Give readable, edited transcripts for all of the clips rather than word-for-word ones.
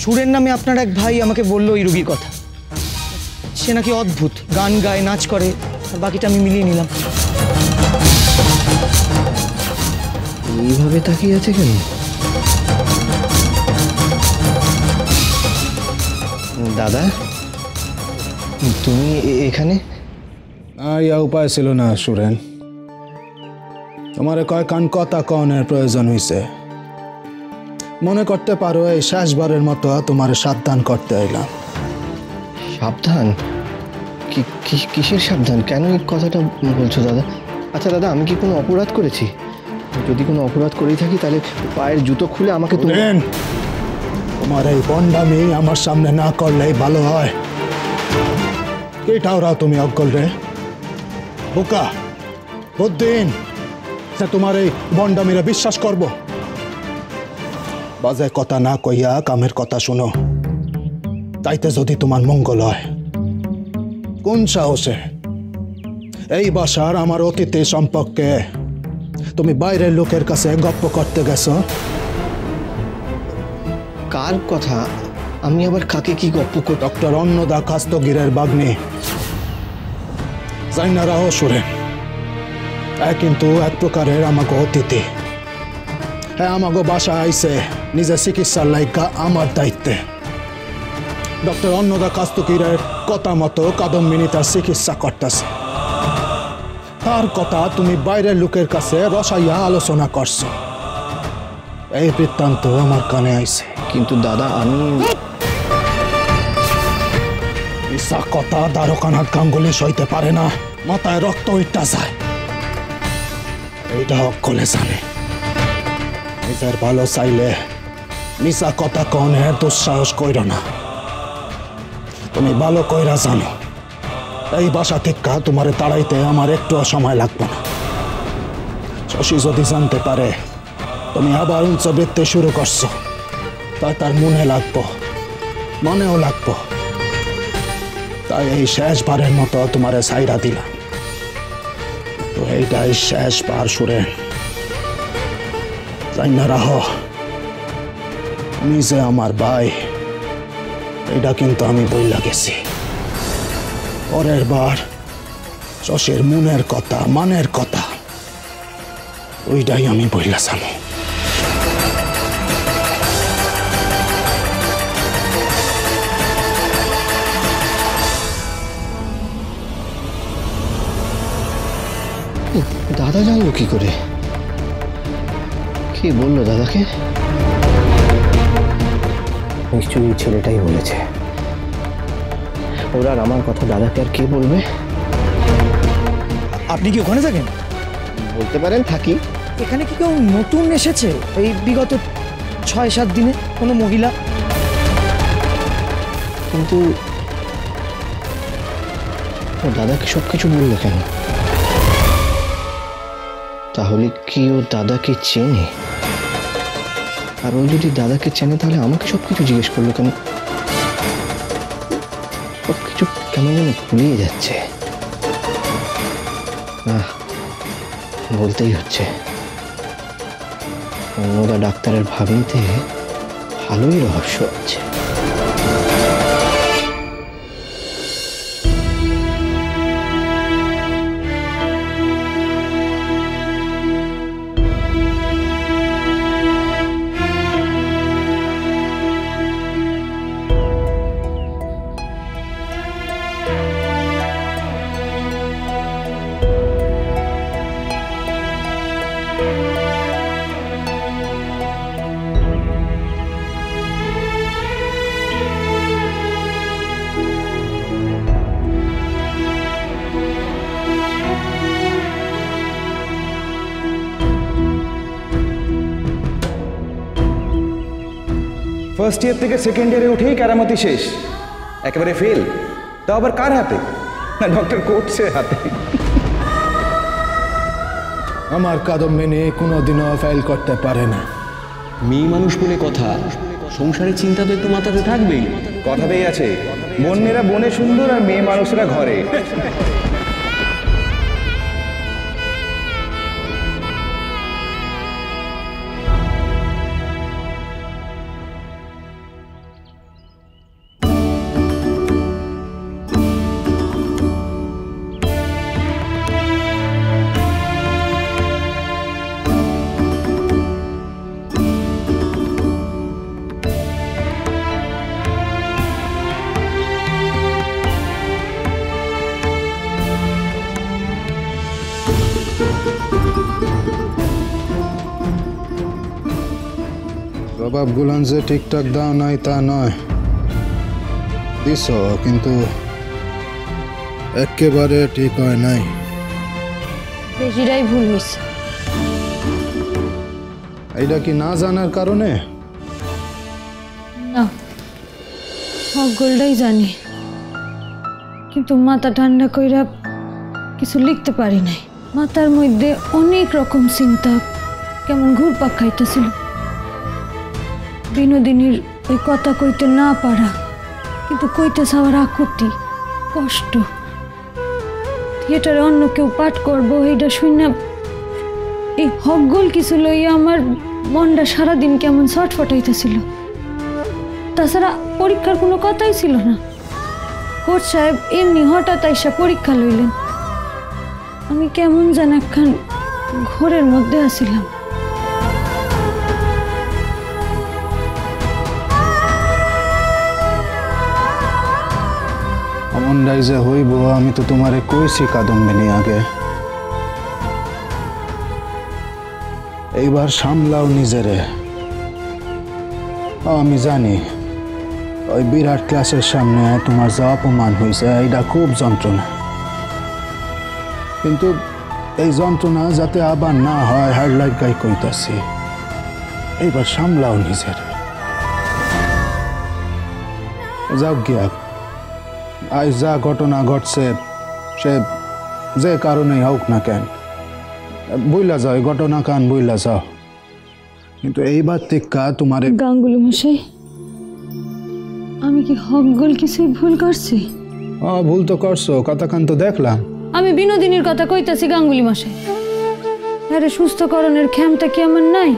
সুরের নামে আপনার এক ভাই আমাকে বললো এই রোগীর কথা। সে নাকি অদ্ভুত, গান গায়, নাচ করে, আর বাকিটা আমি মিলিয়ে নিলাম। এইভাবে তাকিয়ে আছে কেন? দাদা, তুমি এখানে? ইয়া উপায় ছিল না সুরেন, তোমার কয়েকখান কথা কনের প্রয়োজন হয়েছে। মনে করতে পারো এই শেষবারের মতো তোমার সাবধান করতে এলাম। সাবধান? কিসের সাবধান? কেন এই কথাটা বলছো দাদা? আচ্ছা দাদা, আমি কি কোনো অপরাধ করেছি? যদি কোনো অপরাধ করেই থাকি তাহলে পায়ের জুতো খুলে আমাকে তোমার এই বন্ডামি আমার সামনে না করলেই ভালো হয়। এটাও তুমি অজ্ঞল রে বোকা বুদ্ধিন, তোমার এই বন্ডামিরা বিশ্বাস করব? বাজে কথা না কইয়া কামের কথা শুনো, তাইতে যদি তোমার মঙ্গল হয়। কোন সাহসে এই বাসার আমার অতিথি সম্পর্কে তুমি বাইরের লোকের কাছে গপ্প করতে গেছো? কার কথা? আমি আবার কাকে কি গপ্প করি? ডক্টর অন্নদা কাস্তগিরের বাগ্নি জাইনা রাহো সুরেন, কিন্তু এক প্রকারের আমাকে অতিথি। হ্যাঁ, আমাকে বাসা আইসে নিজের চিকিৎসার লাইগা আমার দায়িত্বে। ডক্টর অন্নদা কাস্তগিরের কথা মতো কাদম্বিনী তার চিকিৎসা করতেছে। তার কথা তুমি বাইরের লোকের কাছে রসাইয়া আলোচনা করছো। এই বৃত্তান্ত আমার কানে আইছে। কিন্তু দাদা, আমি ইসা কথা দ্বারকানাথ গাঙ্গুলি সইতে পারে না, মাথায় রক্ত উঠতে যায়। এইটা অকলে জানে। নিজের ভালো চাইলে মিশা কথা কনের দুঃসাহস কইর না। তুমি ভালো কইরা জানো এই বাসা থেকে তোমারে তাড়াইতে আমার একটু সময় লাগবে না। শশী যদি জানতে পারে তুমি আবার উচ্চবৃত্তি শুরু করছো, তাই তার মনে লাগবো, মনেও লাগবো। তাই এই শেষবারের মতো তোমারে ছাইরা দিলাম। তো এইটাই শেষবার সুরেন, জানি না রাহো নিজে আমার ভাই, এটা কিন্তু আমি বইলা গেছি। পরের বার শশীর মনের কথা, মানের কথা, ওইটাই আমি বইলা যাবো। দাদা জানলো কি করে? কি বললো দাদাকে? নিশ্চয়ই ছেলেটাই বলেছে। ওরা আর আমার কথা দাদাকে আর কে বলবে? আপনি কি ওখানে থাকেন? বলতে পারেন থাকি। এখানে কি কেউ নতুন এসেছে এই বিগত ৬-৭ দিনে? কোনো মহিলা? কিন্তু ও দাদাকে সবকিছু বললো কেন? তাহলে কি ও দাদাকে চেনে? আর ও যদি দাদাকে চেনে তাহলে আমাকে সবকিছু জিজ্ঞেস করলো কেন? সবকিছু কেমন যেন ভুলিয়ে যাচ্ছে। বলতেই হচ্ছে, অন্নদা ডাক্তারের ভাবনিতে ভালোই রহস্য আছে। ফার্স্ট ইয়ার থেকে সেকেন্ড ইয়ারে উঠেই কেরামতি শেষ, একেবারে ফেল। তাও আবার কার হাতে? না, ডক্টর কোটসের হাতে। আমার কাদম্বিনী কোনোদিনও ফেল করতে পারে না। মেয়ে মানুষ বলে কথা, সংসারের চিন্তা তো একটু মাথাতে থাকবেই। কথাতেই আছে, বন্যেরা বনে সুন্দর আর মেয়ে মানুষেরা ঘরে। জবাবগুলান যে ঠিকঠাক দাও নাই তা নয়, দিস কিন্তু একেবারে ঠিক হয় নাই। বেশিটাই ভুল হয়েছে। এইটা কি না জানার কারণে? না, সকলটাই জানি, কিন্তু মাথা ঠান্ডা কইরা কিছু লিখতে পারি নাই। মাথার মধ্যে অনেক রকম চিন্তা কেমন ঘুরপাক খাইতেছিল। বিনোদিনীর ওই কথা কইতে না পারা, কিন্তু কইতে চাওয়ার আকুতি, কষ্ট, থিয়েটারে অন্য কেউ পাঠ করবো এইটা শুনে এই হকগোল কিছু লইয়া আমার মনটা সারাদিন কেমন ছটফটাইতেছিল। তাছাড়া পরীক্ষার কোনো কথাই ছিল না। কোচ সাহেব এমনি হঠাৎ আইসা পরীক্ষা লইলেন। আমি কেমন যেন একখান ঘোরের মধ্যে আছিলাম। অমনটাই যে হইব আমি তো তোমারে কইছি কাদম্বিনী আগে। এইবার সামলাও নিজেরে। আমি জানি ওই বিরাট ক্লাসের সামনে তোমার যা অপমান হয়েছে এইটা খুব যন্ত্রণা, কিন্তু এই যন্ত্রণা যাতে আবার না হয় হার লাগাই কইতাছি। এইবার সামলাও নিজেরে। যাও গিয়া আজ যা ঘটনা ঘটছে সে যে কারণেই হোক না কেন, বইলা যাও, ঘটনা কান বইলা যাও, কিন্তু এইবার টিক্কা তোমার। গাঙ্গুলি মশাই, আমি কি হকগোল কিছুই ভুল করছি? ভুল তো করছো, কথা কান তো দেখলাম। আমি বিনোদিনীর কথা কইতাছি গাঙ্গুলি মশাই। আরে সুস্থকরণের ক্ষমতা কি আমার নাই?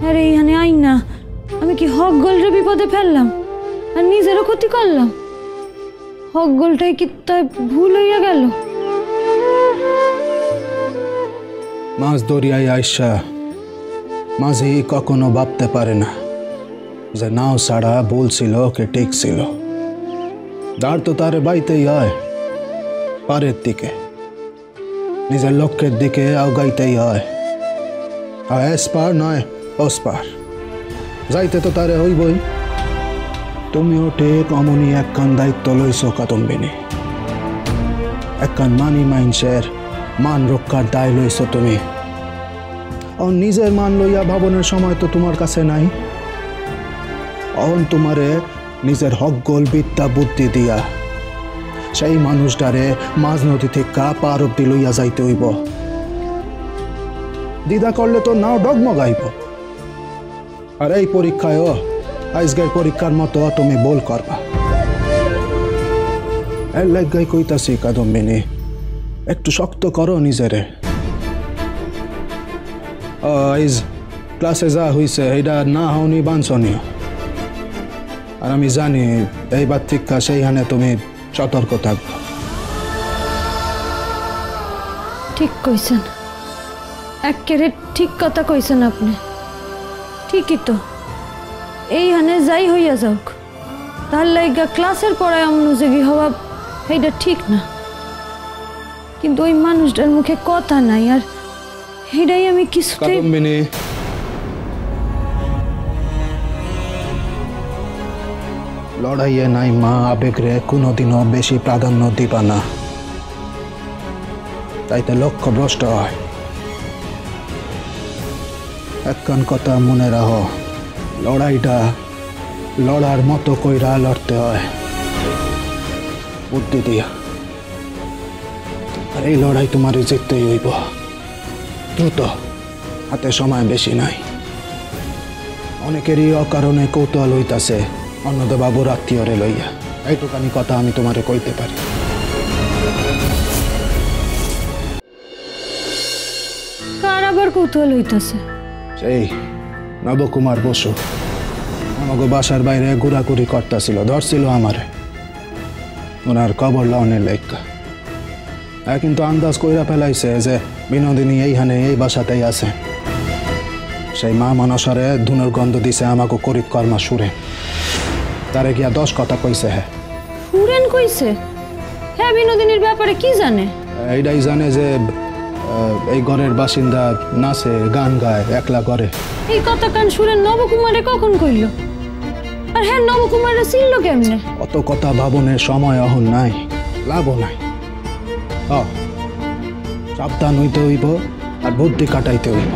আরে এইখানে আইন না আমি কি হকগোলরে বিপদে ফেললাম আর নিজেরও ক্ষতি করলাম? হকগোলটাই কি তাই ভুল হইয়া গেল? মাছ দরিয়ায় আইসা মাঝি কখনো ভাবতে পারে না যে নাও ছাড়া বলছিল কে ঠিক ছিল। দাঁড় তো তারে বাইতেই হয়, পারের দিকে নিজের লক্ষ্যের দিকে আগাইতেই হয়। এসপার নয় ওসপার, যাইতে তো তারে হইবই। তুমিও ঠিক অমনি একখান দায়িত্ব লইছ কাদম্বিনী। একখান মানি মাইন্সের মান রক্ষার দায় লইছ তুমি। নিজের মান লইয়া ভাবনের সময় তো তোমার কাছে নাই। তোমারে নিজের হকগোল বিদ্যা বুদ্ধি দিয়া সেই মানুষটারে মাঝ নদী থেকে পার অব্দি লইয়া যাইতে হইব। দ্বিধা করলে তো নাও ডগমগাইব। আর এই পরীক্ষায়ও আজকের পরীক্ষার মতো তুমি বল করবা। এর লাগাই কইতাছি কাদম্বিনী, একটু শক্ত করো নিজেরে। আজ ক্লাসে যা হইছে এইটা না হওনি বাঞ্ছনীয়। আর আমি জানি এইবার শিক্ষা সেইখানে তুমি সতর্ক থাকবে। ঠিক কইছেন, একেবারে ঠিক কথা কইছেন আপনি। ঠিকই তো, এইখানে যাই হইয়া যাওক, তার লাইগা ক্লাসের পড়ায় অমনোযোগী হওয়া এইটা ঠিক না। কিন্তু ওই মানুষটার মুখে কথা নাই, আর এইটাই আমি কিছুতেই। কাদম্বিনী, লড়াইয়ে নাই মা আবেগরে কোনোদিনও বেশি প্রাধান্য দিবা না, তাইতে লক্ষ্য ভ্রষ্ট হয়। একখান কথা মনে রাখো, লড়াইটা লড়ার মতো কইরা লড়তে হয়, বুদ্ধি দিয়া। আর এই লড়াই তোমার জিততেই হইব, দ্রুত, হাতে সময় বেশি নাই। অনেকেরই অকারণে কৌতূহল হইতাছে অন্নদাবাবুর আত্মীয়রে লইয়া। এইটুকানি কথা আমি তোমারে কইতে পারি। কার আবার কৌতূহল হইতাছে? সেই নবকুমার বসু আমাকে বাসার বাইরে ঘোরাঘুরি করতেছিল, ধরছিল আমারে ওনার খবর লওনের লেখা। কিন্তু আন্দাজ কইরা ফেলাইছে যে বিনোদিনী এইখানে এই বাসাতেই আছে। সেই মা মনসারে ধুনের গন্ধ দিছে আমাকে করিত কর্মা সুরে। তারে গিয়া 10 কথা কইছে। হ্যাঁ, সুরেন কইছে? হ্যাঁ, বিনোদিনীর ব্যাপারে কি জানে? এইটাই জানে যে এই ঘরের বাসিন্দা নাচে, গান গায় একলা করে। এই কথা কান সুরে নবকুমারে কখন কইল? আর হ্যাঁ নবকুমারে ছিল কেমনে? অত কথা ভাবনের সময় অহন নাই, লাভও নাই। সাবধান হইতে হইব আর বুদ্ধি কাটাইতে হইব।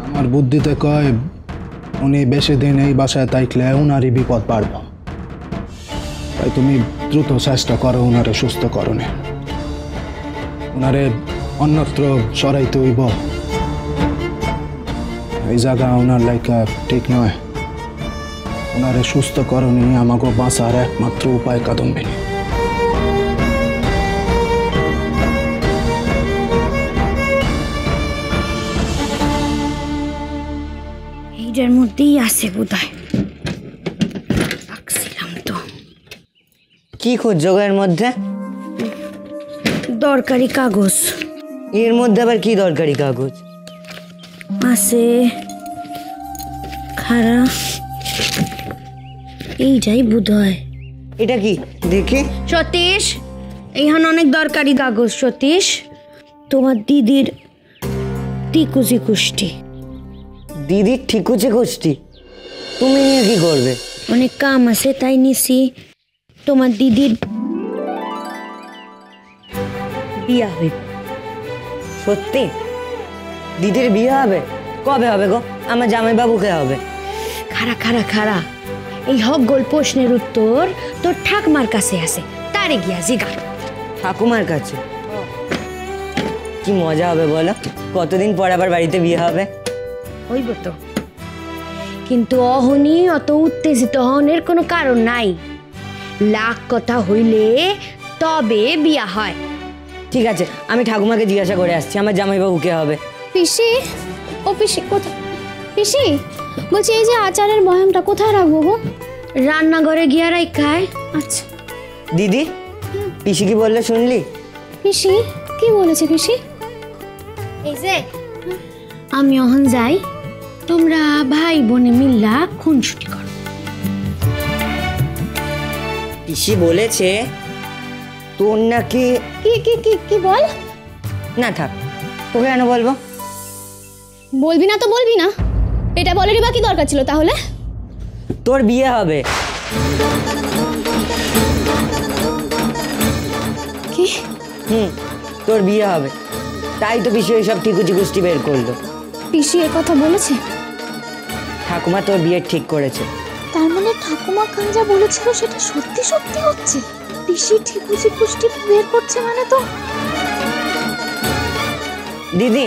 আমার বুদ্ধিতে কয় উনি বেশি দিন এই বাসায় থাকলে উনারই বিপদ বাড়ব। তাই তুমি দ্রুত চেষ্টা করো উনারে সুস্থ করণে। উনারে অন্যত্র সরাইতে হইব। এই জায়গা ওনার লাইকা ঠিক নয়। ওনারে সুস্থ করণে আমাকে বাঁচার একমাত্র উপায় কাদম্বিনী। এইটার মধ্যেই আছে বোধহয়, রাখছিলাম তো। কি খুঁজছো গো এর মধ্যে? দরকারি কাগজ এর মধ্যে আবার কি দরকারি কাগজ? আছে, খারা এইটাই বোধহয়। এটা কি দেখি? সতীশ, এইখানে অনেক দরকারি কাগজ। সতীশ, তোমার দিদির টিকুজি কুষ্টি। দিদির ঠিকুচে কুষ্টি? তুমি নিয়ে কি করবে? অনেক কাম আছে তাই নিছি। তোমার দিদির বিয়া হইবে। সত্যি? দিদির বিয়ে হবে? কবে হবে গো? আমার জামাইবাবুকে হবে। খারা খারা খারা, এই হকগোল প্রশ্নের উত্তর তোর ঠাকমার কাছে আছে, তারে গিয়া জিগা। ঠাকুমার কাছে? কি মজা হবে বলো? কতদিন পর আবার বাড়িতে বিয়ে হবে। হইব তো, কিন্তু অহনি অত উত্তেজিত হনের কোনো কারণ নাই। লাখ কথা হইলে তবে বিয়া হয়। ঠিক আছে, আমি ঠাকুমাকে জিজ্ঞাসা করে আসছি আমার জামাইবাবুকে হবে। পিসি, ও পিসি কোথায়? পিসি বলছি এই যে আচারের বয়ামটা কোথায় রাখবো গো? রান্নাঘরে গিয়া রাইখায়। আচ্ছা। দিদি, পিসি কি বললে শুনলি? পিসি কি বলেছে পিসি? এই যে আমি অহন যাই, তোমরা ভাই বোনে মিল্লা খুনসুটি করো। পিসি বলেছে তোর নাকি... কি কি কি কি বল? না থাক, তোকে কেন বলবো? বলবি না তো বলবি না, এটা বলেরই বা কি দরকার ছিল তাহলে? তোর বিয়ে হবে। কি? তোর বিয়ে হবে, তাই তো পিসি ওই সব ঠিকুচি কুষ্টি বের করলো। পিসি এর কথা বলেছে? ঠাকুমা তোর বিয়ে ঠিক করেছে। তার মানে ঠাকুমা খান যা বলেছিল সেটা সত্যি সত্যি হচ্ছে? পিসি ঠিকুজি পুষ্টি বের করছে মানে তো? দিদি,